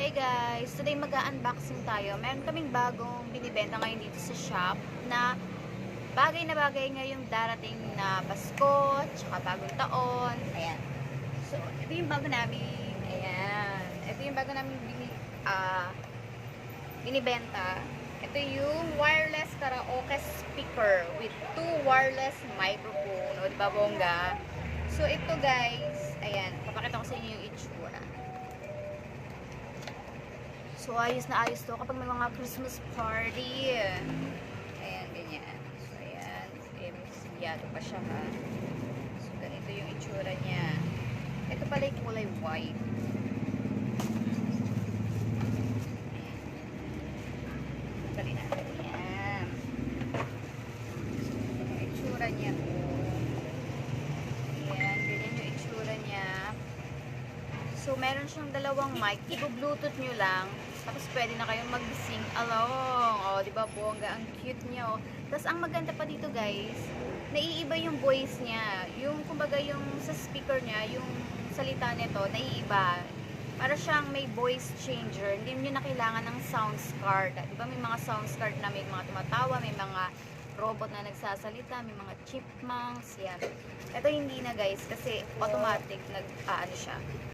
Hi guys! Today mag-unboxing tayo. Meron kaming bagong binibenta ngayon dito sa shop na bagay ngayong darating na Pasko, tsaka bagong taon. Ayan. So, ito yung bago namin. Ayan. Ito yung bago namin binibenta. Ito yung wireless karaoke speaker with 2 wireless microphone. O, diba bongga? So, ito guys, ayan. Papakita ko sa inyo yung itsura. So, ayos na ayos to kapag may mga Christmas party. Ayan, ganyan. So, ayan. May sigyado pa siya, ha. So, ganito yung itsura niya. Ito pala yung kulay white. Bali natin. Ayan. So, ganyan yung itsura niya. Ayan, ganyan yung itsura niya. So, meron siyang dalawang mic. I-bluetooth nyo lang. Tapos, pwede na kayong mag-sing along. O, diba, bongga? Ang cute niya, o. Tapos, ang maganda pa dito, guys, naiiba yung voice niya. Yung, kumbaga, yung sa speaker niya, yung salita nito, naiiba. Para siyang may voice changer. Hindi nyo na kailangan ng sounds card. Diba, may mga sounds card na may mga tumatawa, may mga robot na nagsasalita, may mga chipmunks, yan. Ito hindi na, guys, kasi automatic, ano siya.